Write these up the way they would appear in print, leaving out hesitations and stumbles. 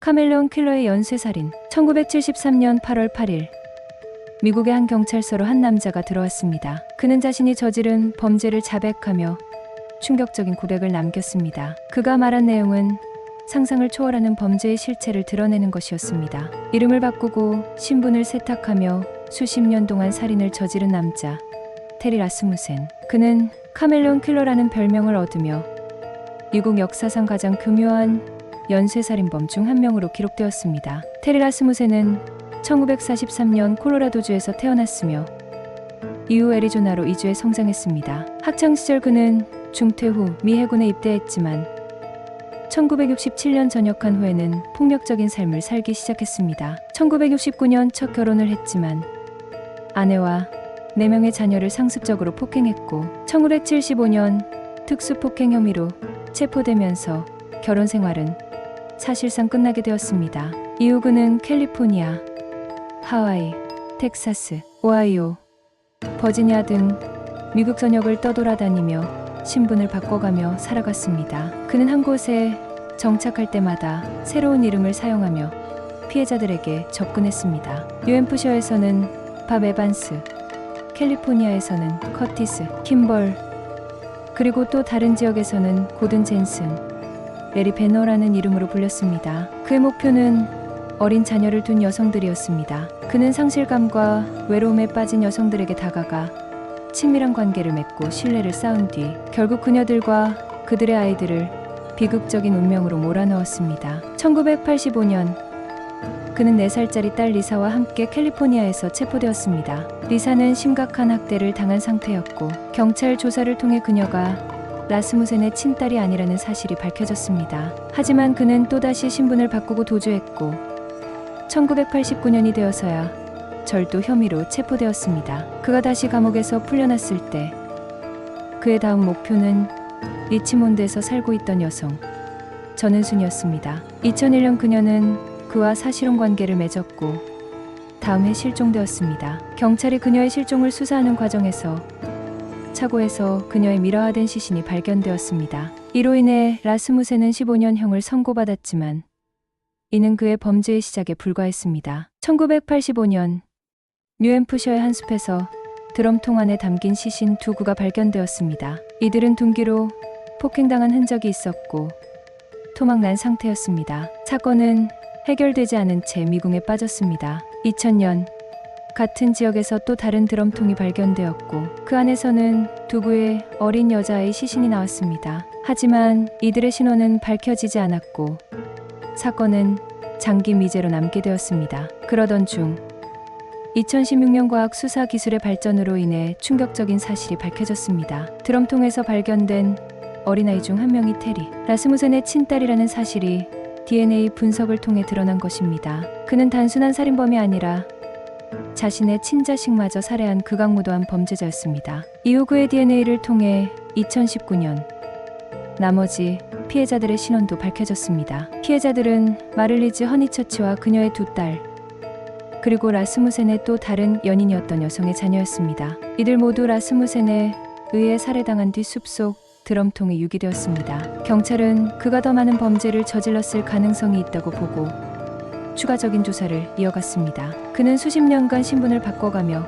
카멜레온 킬러의 연쇄살인. 1973년 8월 8일 미국의 한 경찰서로 한 남자가 들어왔습니다. 그는 자신이 저지른 범죄를 자백하며 충격적인 고백을 남겼습니다. 그가 말한 내용은 상상을 초월하는 범죄의 실체를 드러내는 것이었습니다. 이름을 바꾸고 신분을 세탁하며 수십 년 동안 살인을 저지른 남자 테리 라스무센. 그는 카멜레온 킬러라는 별명을 얻으며 미국 역사상 가장 교묘한 연쇄살인범 중 한 명으로 기록되었습니다. 테리 라스무센은 1943년 콜로라도주에서 태어났으며 이후 애리조나로 이주해 성장했습니다. 학창시절 그는 중퇴 후 미 해군에 입대했지만 1967년 전역한 후에는 폭력적인 삶을 살기 시작했습니다. 1969년 첫 결혼을 했지만 아내와 4명의 자녀를 상습적으로 폭행했고 1975년 특수폭행 혐의로 체포되면서 결혼 생활은 사실상 끝나게 되었습니다. 이후 그는 캘리포니아, 하와이, 텍사스, 오하이오, 버지니아 등 미국 전역을 떠돌아다니며 신분을 바꿔가며 살아갔습니다. 그는 한 곳에 정착할 때마다 새로운 이름을 사용하며 피해자들에게 접근했습니다. 뉴햄프셔에서는 밥 에반스, 캘리포니아에서는 커티스, 킴벌, 그리고 또 다른 지역에서는 고든 젠슨, 레리 베너라는 이름으로 불렸습니다. 그의 목표는 어린 자녀를 둔 여성들이었습니다. 그는 상실감과 외로움에 빠진 여성들에게 다가가 친밀한 관계를 맺고 신뢰를 쌓은 뒤 결국 그녀들과 그들의 아이들을 비극적인 운명으로 몰아넣었습니다. 1985년 그는 4살짜리 딸 리사와 함께 캘리포니아에서 체포되었습니다. 리사는 심각한 학대를 당한 상태였고 경찰 조사를 통해 그녀가 라스무센의 친딸이 아니라는 사실이 밝혀졌습니다. 하지만 그는 또다시 신분을 바꾸고 도주했고 1989년이 되어서야 절도 혐의로 체포되었습니다. 그가 다시 감옥에서 풀려났을 때 그의 다음 목표는 리치몬드에서 살고 있던 여성 전은순이었습니다. 2001년 그녀는 그와 사실혼 관계를 맺었고 다음 해 실종되었습니다. 경찰이 그녀의 실종을 수사하는 과정에서 차고에서 그녀의 미라화된 시신이 발견되었습니다. 이로 인해 라스무센은 15년형을 선고받았지만 이는 그의 범죄의 시작에 불과했습니다. 1985년 뉴햄프셔의 한 숲에서 드럼통 안에 담긴 시신 2구가 발견되었습니다. 이들은 둔기로 폭행당한 흔적이 있었고 토막난 상태였습니다. 사건은 해결되지 않은 채 미궁에 빠졌습니다. 2000년 같은 지역에서 또 다른 드럼통이 발견되었고 그 안에서는 2구의 어린 여자아이 시신이 나왔습니다. 하지만 이들의 신원은 밝혀지지 않았고 사건은 장기 미제로 남게 되었습니다. 그러던 중 2016년 과학 수사 기술의 발전으로 인해 충격적인 사실이 밝혀졌습니다. 드럼통에서 발견된 어린아이 중 한 명이 테리 라스무센의 친딸이라는 사실이 DNA 분석을 통해 드러난 것입니다. 그는 단순한 살인범이 아니라 자신의 친자식마저 살해한 극악무도한 범죄자였습니다. 이후 그의 DNA를 통해 2019년 나머지 피해자들의 신원도 밝혀졌습니다. 피해자들은 마를리즈 허니처치와 그녀의 2딸 그리고 라스무센의 또 다른 연인이었던 여성의 자녀였습니다. 이들 모두 라스무센에 의해 살해당한 뒤 숲속 드럼통에 유기되었습니다. 경찰은 그가 더 많은 범죄를 저질렀을 가능성이 있다고 보고 추가적인 조사를 이어갔습니다. 그는 수십 년간 신분을 바꿔가며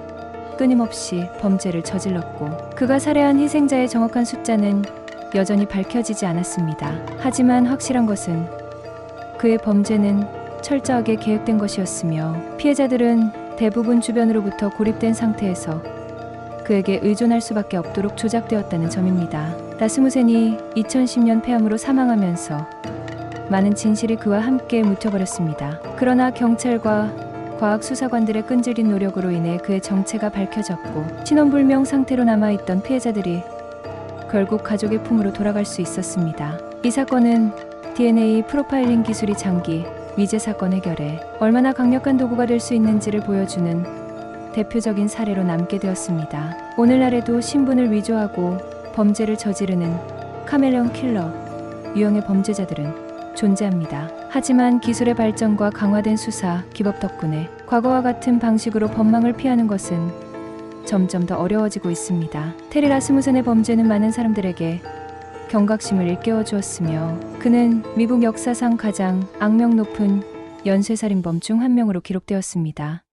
끊임없이 범죄를 저질렀고 그가 살해한 희생자의 정확한 숫자는 여전히 밝혀지지 않았습니다. 하지만 확실한 것은 그의 범죄는 철저하게 계획된 것이었으며 피해자들은 대부분 주변으로부터 고립된 상태에서 그에게 의존할 수밖에 없도록 조작되었다는 점입니다. 라스무센이 2010년 폐암으로 사망하면서 많은 진실이 그와 함께 묻혀버렸습니다. 그러나 경찰과 과학수사관들의 끈질긴 노력으로 인해 그의 정체가 밝혀졌고 신원불명 상태로 남아있던 피해자들이 결국 가족의 품으로 돌아갈 수 있었습니다. 이 사건은 DNA 프로파일링 기술이 장기 미제 사건 해결에 얼마나 강력한 도구가 될 수 있는지를 보여주는 대표적인 사례로 남게 되었습니다. 오늘날에도 신분을 위조하고 범죄를 저지르는 카멜레온 킬러 유형의 범죄자들은 존재합니다. 하지만 기술의 발전과 강화된 수사, 기법 덕분에 과거와 같은 방식으로 법망을 피하는 것은 점점 더 어려워지고 있습니다. 테리 라스무센의 범죄는 많은 사람들에게 경각심을 일깨워 주었으며 그는 미국 역사상 가장 악명 높은 연쇄살인범 중 한 명으로 기록되었습니다.